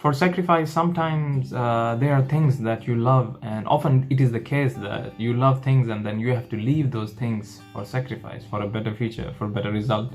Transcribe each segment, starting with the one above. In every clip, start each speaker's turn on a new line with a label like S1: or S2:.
S1: For sacrifice, sometimes there are things that you love, and often it is the case that you love things and then you have to leave those things for sacrifice, for a better future, for a better result.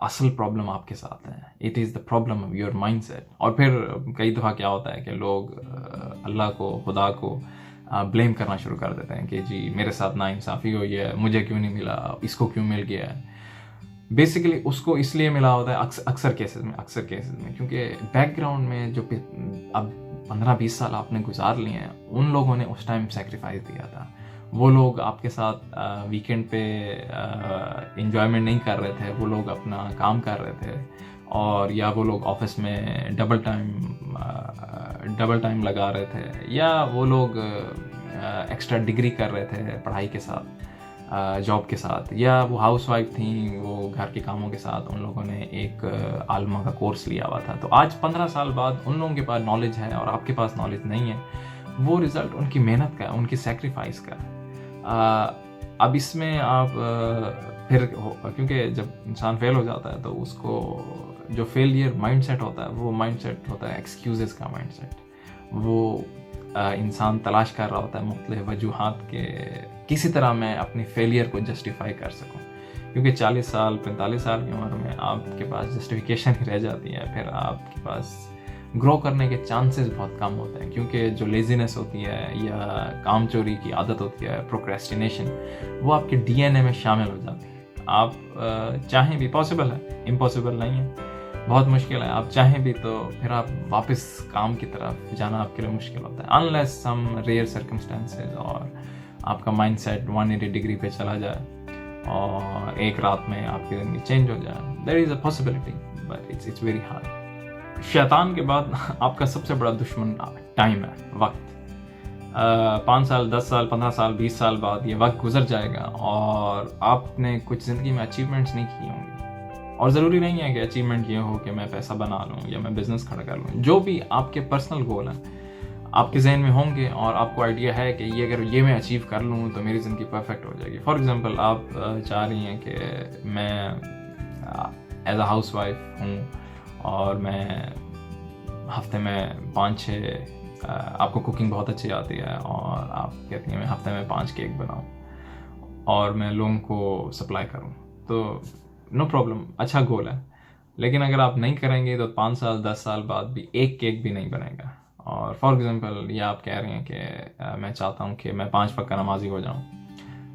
S1: اصل problem آپ کے ساتھ ہے. It is the problem of your mindset. اور پھر کئی دفعہ کیا ہوتا ہے کہ لوگ اللہ کو, خدا کو بلیم کرنا شروع کر دیتے ہیں کہ جی میرے ساتھ ناانصافی ہوئی ہے, مجھے کیوں نہیں ملا, اس کو کیوں مل گیا ہے. بیسیکلی اس کو اس لیے ملا ہوتا ہے اکثر کیسز میں کیونکہ بیک گراؤنڈ میں جو اب 15-20 سال آپ نے گزار لیے ہیں, ان لوگوں نے اس ٹائم سیکریفائس دیا تھا. وہ لوگ آپ کے ساتھ ویکینڈ پہ انجوائمنٹ نہیں کر رہے تھے, وہ لوگ اپنا کام کر رہے تھے, اور یا وہ لوگ آفس میں ڈبل ٹائم لگا رہے تھے, یا وہ لوگ ایکسٹرا ڈگری کر رہے تھے پڑھائی کے ساتھ, جاب کے ساتھ, یا وہ ہاؤس وائف تھیں, وہ گھر کے کاموں کے ساتھ ان لوگوں نے ایک عالمہ کا کورس لیا ہوا تھا. تو آج 15 سال بعد ان لوگوں کے پاس نالج ہے اور آپ کے پاس نالج نہیں ہے. وہ رزلٹ ان کی محنت کا ہے, ان کی سیکریفائس کا ہے. اب اس میں آپ پھر کیونکہ جب انسان فیل ہو جاتا ہے تو اس کو جو فیلئر مائنڈ سیٹ ہوتا ہے, وہ مائنڈ سیٹ ہوتا ہے ایکسکیوزز کا مائنڈ سیٹ. وہ انسان تلاش کر رہا ہوتا ہے مختلف وجوہات کے کسی طرح میں اپنی فیلئر کو جسٹیفائی کر سکوں, کیونکہ 40 سال 45 سال کی عمر میں آپ کے پاس جسٹیفیکیشن ہی رہ جاتی ہے. پھر آپ کے پاس گرو کرنے کے چانسز بہت کم ہوتے ہیں, کیونکہ جو لیزینس ہوتی ہے یا کام چوری کی عادت ہوتی ہے, پروکریسٹینیشن, وہ آپ کے ڈی این اے میں شامل ہو جاتی ہے. آپ چاہیں بھی, پاسبل ہے, امپاسبل نہیں ہے, بہت مشکل ہے, آپ چاہیں بھی تو پھر آپ واپس کام کی طرف جانا آپ کے لیے مشکل ہوتا ہے, انلیس سم ریئر سرکمسٹانسز, اور آپ کا مائنڈ سیٹ 180 ڈگری پہ چلا جائے اور ایک رات میں آپ کی زندگی چینج ہو جائے. There is a possibility but it's very hard. شیطان کے بعد آپ کا سب سے بڑا دشمن ٹائم ہے, وقت. 5 سال 10 سال 15 سال 20 سال بعد یہ وقت گزر جائے گا اور آپ نے کچھ زندگی میں اچیومنٹس نہیں کی ہوں گی. اور ضروری نہیں ہے کہ اچیومنٹ یہ ہو کہ میں پیسہ بنا لوں یا میں بزنس کھڑا کر لوں. جو بھی آپ کے پرسنل گول ہیں آپ کے ذہن میں ہوں گے, اور آپ کو آئیڈیا ہے کہ یہ اگر یہ میں اچیو کر لوں تو میری زندگی پرفیکٹ ہو جائے گی. فار ایگزامپل, آپ چاہ رہی ہیں کہ میں ایز اے ہاؤس وائف ہوں اور میں ہفتے میں 5-6 آپ کو کوکنگ بہت اچھی آتی ہے, اور آپ کہتی ہیں میں ہفتے میں 5 کیک بناؤں اور میں لوگوں کو سپلائی کروں. تو نو پرابلم, اچھا گول ہے. لیکن اگر آپ نہیں کریں گے تو 5 سال 10 سال بعد بھی ایک کیک بھی نہیں بنے گا. اور فار ایگزامپل, یہ آپ کہہ رہے ہیں کہ میں چاہتا ہوں کہ میں 5 وقت کا نمازی ہو جاؤں,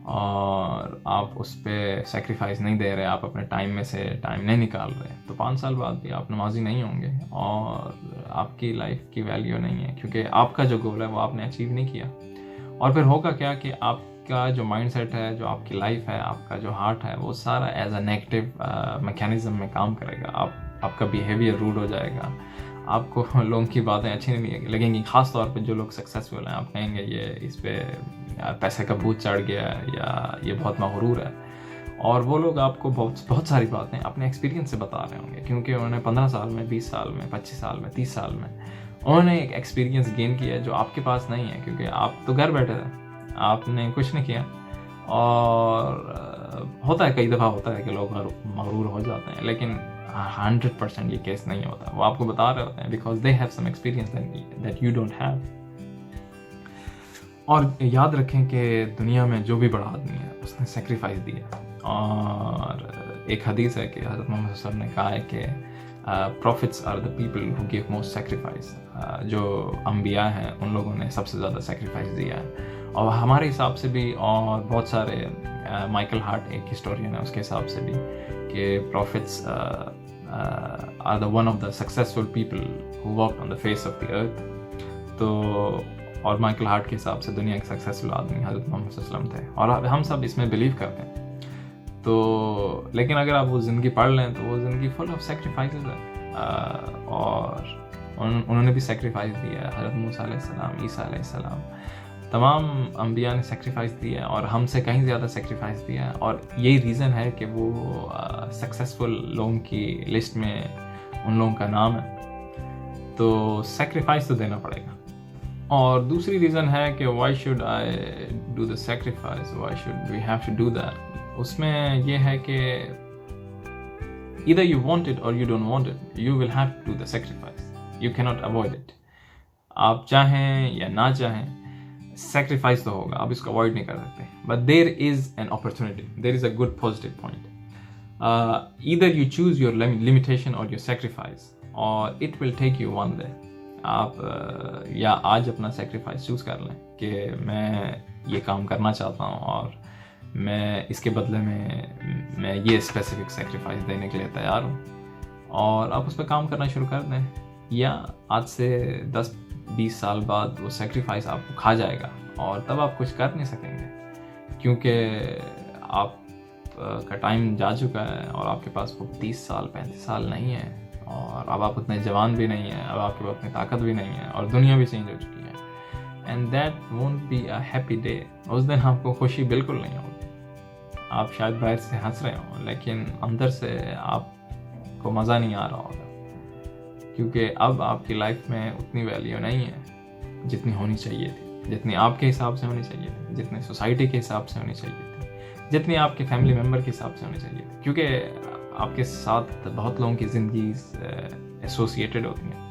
S1: اور آپ اس پہ سیکریفائس نہیں دے رہے, آپ اپنے ٹائم میں سے ٹائم نہیں نکال رہے, تو 5 سال بعد بھی آپ نمازی نہیں ہوں گے اور آپ کی لائف کی ویلیو نہیں ہے, کیونکہ آپ کا جو گول ہے وہ آپ نے اچیو نہیں کیا. اور پھر ہوگا کیا کہ آپ کا جو مائنڈ سیٹ ہے, جو آپ کی لائف ہے, آپ کا جو ہارٹ ہے, وہ سارا ایز اے نیگیٹو میکینزم میں کام کرے گا. آپ کا بیہیویئر روڈ ہو جائے گا, آپ کو لوگوں کی باتیں اچھی نہیں لگیں گی. خاص طور پہ جو لوگ سکسیزفل ہیں, آپ کہیں گے یہ اس پہ پیسے کا بھوت چڑھ گیا ہے, یا یہ بہت مغرور ہے. اور وہ لوگ آپ کو بہت ساری باتیں اپنے ایکسپیرینس سے بتا رہے ہوں گے, کیونکہ انہوں نے 15 سال میں 20 سال میں 25 سال میں 30 سال میں انہوں نے ایک ایکسپیرینس گین کیا ہے جو آپ کے پاس نہیں ہے, کیونکہ آپ تو گھر بیٹھے تھے, آپ نے کچھ نہیں کیا. اور ہوتا ہے, کئی دفعہ ہوتا ہے کہ لوگ مغرور ہو جاتے ہیں, لیکن 100% یہ کیس نہیں ہوتا. وہ آپ کو بتا رہے ہوتے ہیں because they have some experience that you don't have. اور یاد رکھیں کہ دنیا میں جو بھی بڑا آدمی ہے اس نے سیکریفائس دیا. اور ایک حدیث ہے کہ حضرت محمد صلی اللہ علیہ وسلم نے کہا ہے کہ prophets are the people who give most sacrifice. جو انبیاء ہیں ان لوگوں نے سب سے زیادہ سیکریفائس دیا ہے. اور ہمارے حساب سے بھی, اور بہت سارے, مائیکل ہارٹ ایک ہسٹورین ہے, اس کے حساب سے بھی کہ prophets are the one of the successful people who walked on the face of the earth. تو اور مائیکل ہارٹ کے حساب سے دنیا کے سکسیسفل آدمی حضرت محمد صلی اللہ علیہ وسلم تھے, اور ہم سب اس میں بلیو کرتے ہیں. تو لیکن اگر آپ وہ زندگی پڑھ لیں تو وہ زندگی فل آف سیکریفائسز ہے, اور انہوں نے بھی سیکریفائس دیا ہے. حضرت موسیٰ علیہ السلام, عیسیٰ علیہ السلام, تمام انبیاء نے سیکریفائس دیا ہے, اور ہم سے کہیں زیادہ سیکریفائس دیا ہے. اور یہی ریزن ہے کہ وہ سکسیسفل لوگوں کی لسٹ میں ان لوگوں کا نام ہے. تو سیکریفائس تو دینا پڑے گا. اور دوسری ریزن ہے کہ why should I do the sacrifice, why should we have to do that. اس میں یہ ہے کہ either you want it or you don't want it, you will have to do the sacrifice. You cannot avoid it. آپ چاہیں یا نہ چاہیں سیکریفائس تو ہوگا, آپ اس کو اوائڈ نہیں کر سکتے. But there is an opportunity, there is a good positive point. either you choose your limitation or your sacrifice, or it will take you one day. آپ یا آج اپنا سیکریفائس چوز کر لیں کہ میں یہ کام کرنا چاہتا ہوں اور میں اس کے بدلے میں یہ اسپیسیفک سیکریفائس دینے کے لیے تیار ہوں، اور آپ اس پہ کام کرنا شروع کر دیں. یا آج سے 10-20 سال بعد وہ سیکریفائس آپ کو کھا جائے گا اور تب آپ کچھ کر نہیں سکیں گے، کیونکہ آپ کا ٹائم جا چکا ہے اور آپ کے پاس وہ 30 سال 35 سال نہیں ہے، اور اب آپ اتنے جوان بھی نہیں ہیں، اب آپ کے پاس اتنی طاقت بھی نہیں ہے، اور دنیا بھی چینج ہو چکی ہے. And that won't be a happy day. اس دن آپ کو خوشی بالکل نہیں ہوگی. آپ شاید باہر سے ہنس رہے ہوں لیکن اندر سے آپ کو مزہ نہیں آ رہا ہوگا، کیونکہ اب آپ کی لائف میں اتنی ویلیو نہیں ہے جتنی ہونی چاہیے تھی، جتنی آپ کے حساب سے ہونی چاہیے تھی، جتنی سوسائٹی کے حساب سے ہونی چاہیے تھی، جتنی آپ کے فیملی ممبر کے حساب سے ہونی چاہیے تھی. کیونکہ آپ کے ساتھ بہت لوگوں کی زندگی ایسوسیٹڈ ہوتی ہیں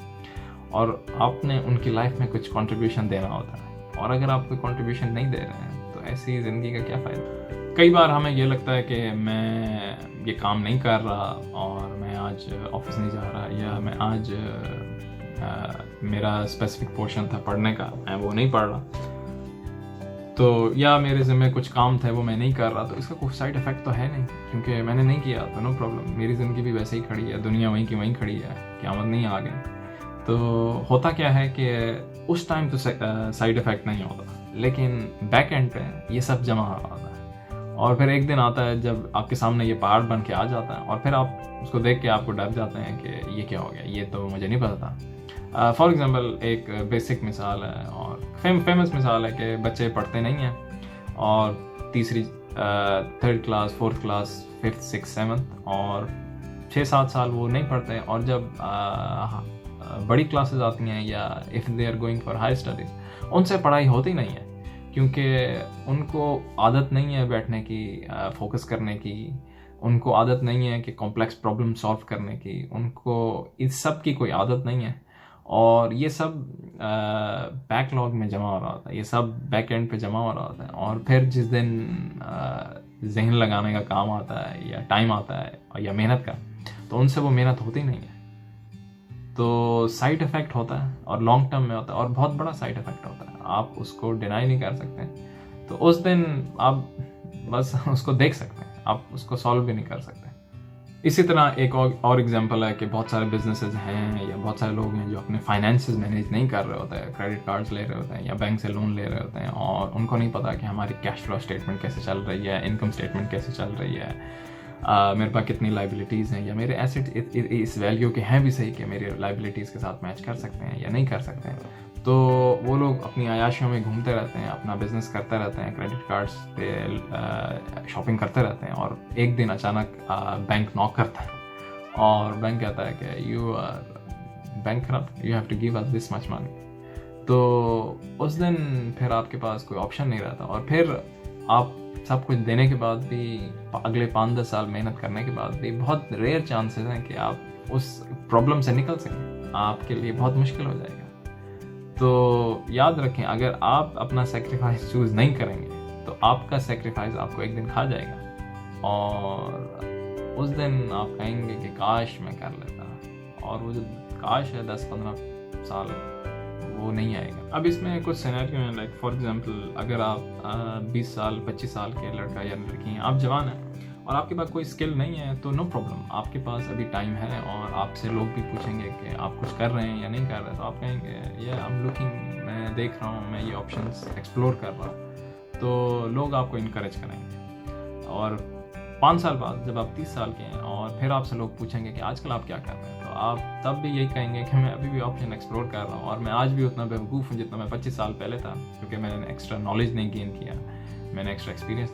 S1: اور آپ نے ان کی لائف میں کچھ کنٹریبیوشن دینا ہوتا ہے، اور اگر آپ کوئی کنٹریبیوشن نہیں دے رہے ہیں تو ایسی زندگی کا کیا فائدہ. کئی بار ہمیں یہ لگتا ہے کہ میں یہ کام نہیں کر رہا اور میں آج آفس نہیں جا رہا، یا میں آج میرا اسپیسیفک پورشن تھا پڑھنے کا، میں وہ نہیں پڑھ رہا، تو یا میرے ذمہ کچھ کام تھے وہ میں نہیں کر رہا. تو اس کا کوئی سائڈ افیکٹ تو ہے نہیں، کیونکہ میں نے نہیں کیا تو نو پرابلم. میری زندگی بھی ویسے ہی کھڑی ہے، دنیا وہیں کی وہیں کھڑی ہے، قیامت نہیں آ گئی. تو ہوتا کیا ہے کہ اس ٹائم تو سائڈ افیکٹ نہیں ہوتا، لیکن بیک اینڈ پہ یہ سب جمع ہو رہا ہے، اور پھر ایک دن آتا ہے جب آپ کے سامنے یہ پہاڑ بن کے آ جاتا ہے، اور پھر آپ اس کو دیکھ کے آپ کو ڈر جاتے ہیں کہ یہ کیا ہو گیا، یہ تو مجھے نہیں پتا تھا. فار ایگزامپل ایک بیسک مثال ہے اور فیمس مثال ہے کہ بچے پڑھتے نہیں ہیں، اور تیسری 3rd class 4th class 5th 6th 7th اور 6-7 سال وہ نہیں پڑھتے، اور جب بڑی کلاسز آتی ہیں یا if they are going for high studies, ان سے پڑھائی ہوتی نہیں ہے، کیونکہ ان کو عادت نہیں ہے بیٹھنے کی، فوکس کرنے کی، ان کو عادت نہیں ہے کہ کمپلیکس پرابلم سالو کرنے کی، ان کو اس سب کی کوئی عادت نہیں ہے، اور یہ سب بیک لاگ میں جمع ہو رہا ہوتا ہے، یہ سب بیک اینڈ پہ جمع ہو رہا ہوتا ہے. اور پھر جس دن ذہن لگانے کا کام آتا ہے یا ٹائم آتا ہے یا محنت کا، تو ان سے وہ محنت ہوتی نہیں ہے. تو سائڈ افیکٹ ہوتا ہے، اور لانگ ٹرم میں ہوتا ہے، اور بہت بڑا سائڈ افیکٹ ہوتا ہے، آپ اس کو ڈینائی نہیں کر سکتے. تو اس دن آپ بس اس کو دیکھ سکتے ہیں، آپ اس کو سالو بھی نہیں کر سکتے. اسی طرح ایک اور ایگزامپل ہے کہ بہت سارے بزنسز ہیں یا بہت سارے لوگ ہیں جو اپنے فائنینسز مینیج نہیں کر رہے ہوتے ہیں، کریڈٹ کارڈز لے رہے ہوتے ہیں یا بینک سے لون لے رہے ہوتے ہیں، اور ان کو نہیں پتا کہ ہماری کیش فلو اسٹیٹمنٹ کیسے چل رہی ہے، انکم اسٹیٹمنٹ کیسے چل رہی ہے، میرے پاس کتنی لائبلٹیز ہیں، یا میرے ایسٹ اس ویلیو کے ہیں بھی صحیح کہ میری لائبلٹیز کے ساتھ میچ کر سکتے ہیں یا نہیں کر سکتے ہیں. تو وہ لوگ اپنی عیاشیوں میں گھومتے رہتے ہیں، اپنا بزنس کرتے رہتے ہیں، کریڈٹ کارڈز پہ شاپنگ کرتے رہتے ہیں، اور ایک دن اچانک بینک ناک کرتا ہے اور بینک کہتا ہے کہ you are bankrupt, you have to give us this much money. تو اس دن پھر آپ کے پاس کوئی آپشن نہیں رہتا، اور پھر آپ سب کچھ دینے کے بعد بھی، اگلے 5-10 سال محنت کرنے کے بعد بھی بہت ریئر چانسز ہیں کہ آپ اس پرابلم سے نکل سکیں، آپ کے لیے بہت مشکل ہو جائے گا. تو یاد رکھیں، اگر آپ اپنا سیکریفائس چوز نہیں کریں گے تو آپ کا سیکریفائس آپ کو ایک دن کھا جائے گا، اور اس دن آپ کہیں گے کہ کاش میں کر لیتا، اور وہ جو کاش ہے 10-15 سال وہ نہیں آئے گا. اب اس میں کچھ سینیریو ہیں، لائک فار ایگزامپل اگر آپ 20 سال 25 سال کے لڑکا یا لڑکی ہیں، آپ جوان ہیں اور آپ کے پاس کوئی اسکل نہیں ہے، تو نو پرابلم، آپ کے پاس ابھی ٹائم ہے، اور آپ سے لوگ بھی پوچھیں گے کہ آپ کچھ کر رہے ہیں یا نہیں کر رہے، تو آپ کہیں گے یہ آئی ایم لوکنگ، میں دیکھ رہا ہوں، میں یہ آپشنس ایکسپلور کر رہا ہوں. تو لوگ آپ کو انکریج کریں گے. اور 5 سال بعد جب آپ 30 سال کے ہیں اور پھر آپ سے لوگ پوچھیں گے کہ آج کل آپ کیا کر رہے ہیں، تو آپ تب بھی یہی کہیں گے کہ میں ابھی بھی آپشن ایکسپلور کر رہا ہوں، اور میں آج بھی اتنا بیوقوف ہوں جتنا میں 25 سال پہلے تھا، کیونکہ میں نے ایکسٹرا نالج نہیں گین کیا، میں نے ایکسٹرا ایکسپیرینس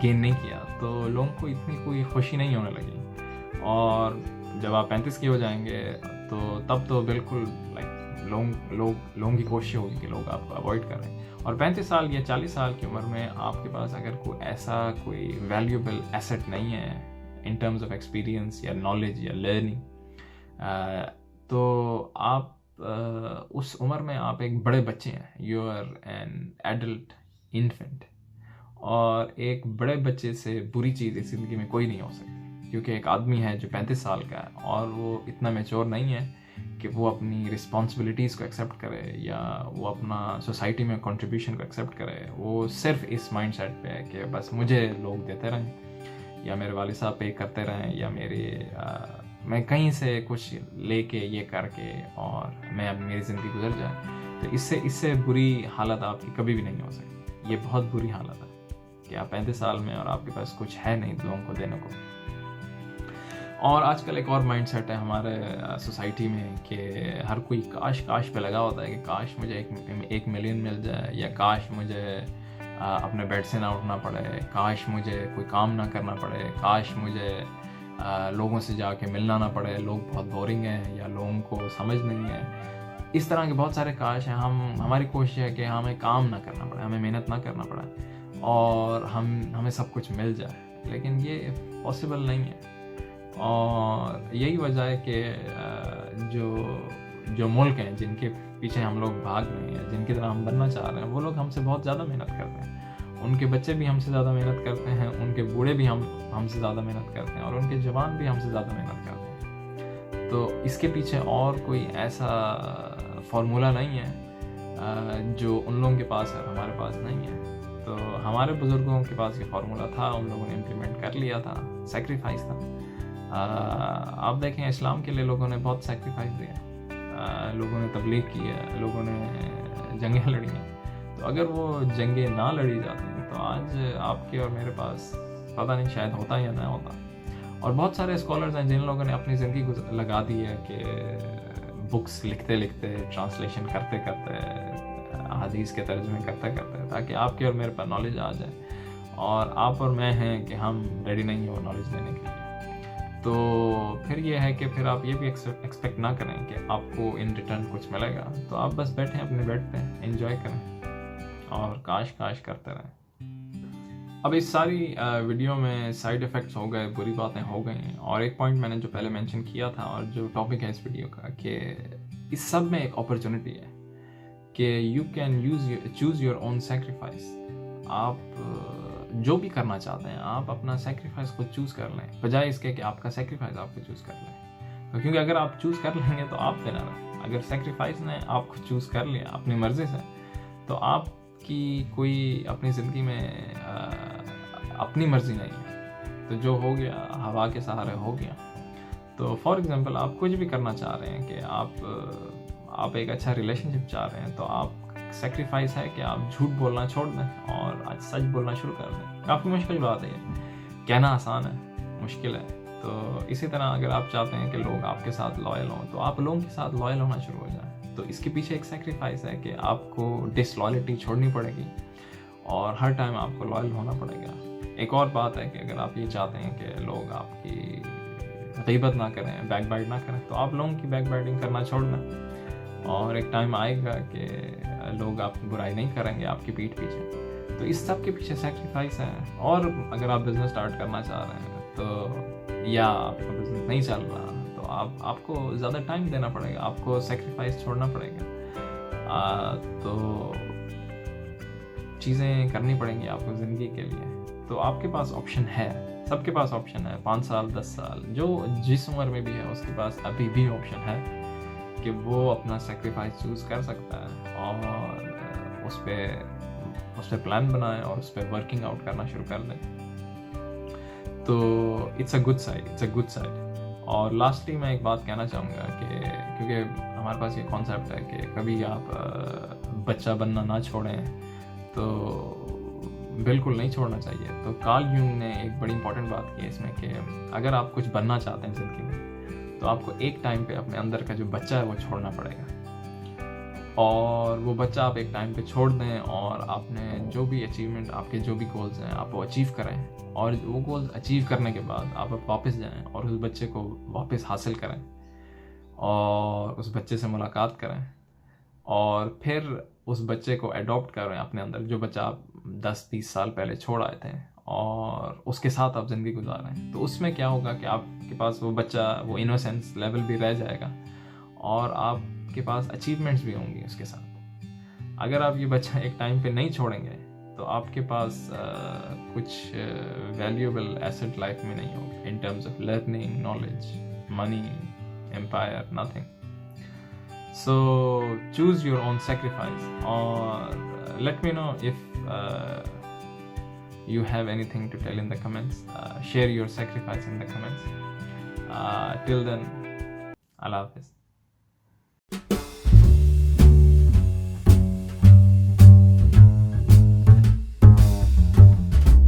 S1: گین نہیں کیا. تو لوگوں کو اتنی کوئی خوشی نہیں ہونے لگی. اور جب آپ 35 کے ہو جائیں گے تو تب تو بالکل لائک لوگوں کی کوشش ہوگی کہ لوگ آپ کو اوائڈ کریں. اور 35 سال یا 40 سال کی عمر میں آپ کے پاس اگر کوئی ویلیوبل ایسٹ نہیں ہے ان ٹرمز آف ایکسپیرینس یا نالج یا لرننگ، تو آپ اس عمر میں آپ ایک بڑے بچے ہیں، you are an adult infant. اور ایک بڑے بچے سے بری چیز اس زندگی میں کوئی نہیں ہو سکتی. کیونکہ ایک آدمی ہے جو 35 سال کا ہے اور وہ اتنا میچور نہیں ہے کہ وہ اپنی رسپانسبلٹیز کو ایکسیپٹ کرے یا وہ اپنا سوسائٹی میں کنٹریبیوشن کو ایکسیپٹ کرے. وہ صرف اس مائنڈ سیٹ پہ ہے کہ بس مجھے لوگ دیتے رہیں یا میرے والد صاحب پے کرتے رہیں یا میں کہیں سے کچھ لے کے یہ کر کے اور میری زندگی گزر جائے. تو اس سے بری حالت آپ کی کبھی بھی نہیں ہو سکتی. یہ بہت بری حالت ہے کہ آپ 35 سال میں اور آپ کے پاس کچھ ہے نہیں لوگوں کو دینے کو. اور آج کل ایک اور مائنڈ سیٹ ہے ہمارے سوسائٹی میں کہ ہر کوئی کاش پہ لگا ہوتا ہے کہ کاش مجھے 1 ملین مل جائے یا کاش مجھے اپنے بیڈ سے نہ اٹھنا پڑے, کاش مجھے کوئی کام نہ کرنا پڑے, کاش مجھے لوگوں سے جا کے ملنا نہ پڑے, لوگ بہت بورنگ ہیں یا لوگوں کو سمجھ نہیں ہے. اس طرح کے بہت سارے کاش ہیں. ہماری کوشش ہے کہ ہمیں کام نہ کرنا پڑے, ہمیں محنت نہ کرنا پڑے اور ہمیں سب کچھ مل جائے, لیکن یہ پاسبل نہیں ہے. اور یہی وجہ ہے کہ جو ملک ہیں جن کے پیچھے ہم لوگ بھاگ رہے ہیں, جن کی طرح ہم بننا چاہ رہے ہیں, وہ لوگ ہم سے بہت زیادہ محنت کرتے ہیں. ان کے بچے بھی ہم سے زیادہ محنت کرتے ہیں, ان کے بوڑھے بھی ہم سے زیادہ محنت کرتے ہیں اور ان کے جوان بھی ہم سے زیادہ محنت کرتے ہیں. تو اس کے پیچھے اور کوئی ایسا فارمولہ نہیں ہے جو ان لوگوں کے پاس ہے اور ہمارے پاس نہیں ہے. تو ہمارے بزرگوں کے پاس یہ فارمولہ تھا, ان لوگوں نے امپلیمنٹ کر لیا تھا, سیکریفائس تھا. آپ دیکھیں اسلام کے لیے لوگوں نے بہت سیکریفائس دیا, لوگوں نے تبلیغ کی ہے, لوگوں نے جنگیں لڑی ہیں. تو اگر وہ جنگیں نہ لڑی جاتی تو آج آپ کے اور میرے پاس پتہ نہیں شاید ہوتا یا نہ ہوتا. اور بہت سارے اسکالرز ہیں جن لوگوں نے اپنی زندگی لگا دی ہے کہ بکس لکھتے لکھتے, ٹرانسلیشن کرتے کرتے, حدیث کے ترجمے کرتے کرتے, تاکہ آپ کے اور میرے پاس نالج آ جائے. اور آپ اور میں ہیں کہ ہم ریڈی نہیں ہیں وہ نالج لینے کے لیے. تو پھر یہ ہے کہ پھر آپ یہ بھی ایکسپیکٹ نہ کریں کہ آپ کو ان ریٹرن کچھ ملے گا. تو آپ بس بیٹھیں اپنے بیڈ پہ, انجوائے کریں اور کاش کرتے رہیں. اب اس ساری ویڈیو میں سائیڈ ایفیکٹس ہو گئے, بری باتیں ہو گئی ہیں. اور ایک پوائنٹ میں نے جو پہلے مینشن کیا تھا اور جو ٹاپک ہے اس ویڈیو کا, کہ اس سب میں ایک اپرچونٹی ہے کہ you can choose your own sacrifice. آپ جو بھی کرنا چاہتے ہیں آپ اپنا سیکریفائس خود چوز کر لیں, بجائے اس کے کہ آپ کا سیکریفائس آپ کو چوز کر لیں. کیونکہ اگر آپ چوز کر لیں گے تو آپ دینا رہے. اگر سیکریفائس نے آپ کو چوز کر لیا اپنی مرضی سے, تو آپ کی کوئی اپنی زندگی میں اپنی مرضی نہیں ہے. تو جو ہو گیا ہوا کے سہارے ہو گیا. تو فار ایگزامپل آپ کچھ بھی کرنا چاہ رہے ہیں کہ آپ ایک اچھا ریلیشن شپ چاہ رہے ہیں, تو آپ سیکریفائس ہے کہ آپ جھوٹ بولنا چھوڑ دیں اور آج سچ بولنا شروع کر دیں. کافی مشکل بات ہے یہ, کہنا آسان ہے, مشکل ہے. تو اسی طرح اگر آپ چاہتے ہیں کہ لوگ آپ کے ساتھ لائل ہوں تو آپ لوگوں کے ساتھ لائل ہونا شروع ہو جائیں. تو اس کے پیچھے ایک سیکریفائس ہے کہ آپ کو ڈس لائلٹی چھوڑنی پڑے گی اور ہر ٹائم آپ کو لائل ہونا پڑے گا. ایک اور بات ہے کہ اگر آپ یہ چاہتے ہیں کہ لوگ آپ کی غیبت نہ کریں, بیک بائٹ نہ کریں, تو آپ لوگوں کی بیک بائٹنگ کرنا چھوڑ دیں. اور ایک ٹائم آئے گا کہ لوگ آپ کی برائی نہیں کریں گے آپ کی پیٹھ پیچھے. تو اس سب کے پیچھے سیکریفائس ہے. اور اگر آپ بزنس سٹارٹ کرنا چاہ رہے ہیں تو یا آپ کا بزنس نہیں چل رہا تو آپ کو زیادہ ٹائم دینا پڑے گا, آپ کو سیکریفائس چھوڑنا پڑے گا. تو چیزیں کرنی پڑیں گی آپ کو زندگی کے لیے. تو آپ کے پاس آپشن ہے, سب کے پاس آپشن ہے. 5 سال 10 سال جو جس عمر میں بھی ہے اس کے پاس ابھی بھی آپشن ہے کہ وہ اپنا سیکریفائس چوز کر سکتا ہے اور اس پہ پلان بنائے اور اس پہ ورکنگ آؤٹ کرنا شروع کر دیں. تو اٹس اے گڈ سائڈ. اور لاسٹلی میں ایک بات کہنا چاہوں گا کہ کیونکہ ہمارے پاس یہ کانسیپٹ ہے کہ کبھی آپ بچہ بننا نہ چھوڑیں, تو بالکل نہیں چھوڑنا چاہیے. تو کارل جونگ نے ایک بڑی امپورٹنٹ بات کی ہے اس میں کہ اگر آپ کچھ بننا چاہتے ہیں زندگی میں تو آپ کو ایک ٹائم پہ اپنے اندر کا جو بچہ ہے وہ چھوڑنا پڑے گا. اور وہ بچہ آپ ایک ٹائم پہ چھوڑ دیں اور آپ نے جو بھی اچیومنٹ, آپ کے جو بھی گولز ہیں آپ وہ اچیو کریں. اور وہ گولز اچیو کرنے کے بعد آپ واپس جائیں اور اس بچے کو واپس حاصل کریں اور اس بچے سے ملاقات کریں اور پھر اس بچے کو ایڈاپٹ کریں اپنے اندر, جو بچہ آپ 10-20 سال پہلے چھوڑ آئے تھے, اور اس کے ساتھ آپ زندگی گزاریں. تو اس میں کیا ہوگا کہ آپ کے پاس وہ بچہ, وہ انوسینس لیول بھی رہ جائے گا اور آپ کے پاس اچیومنٹس بھی ہوں گی اس کے ساتھ. اگر آپ یہ بچہ ایک ٹائم پہ نہیں چھوڑیں گے تو آپ کے پاس کچھ ویلیوبل ایسٹ لائف میں نہیں ہوگا in terms of learning, knowledge, money, empire, nothing. So choose your own sacrifice, or let me know if you have anything to tell in the comments. Share your sacrifice in the comments. Till then, Allah Hafiz.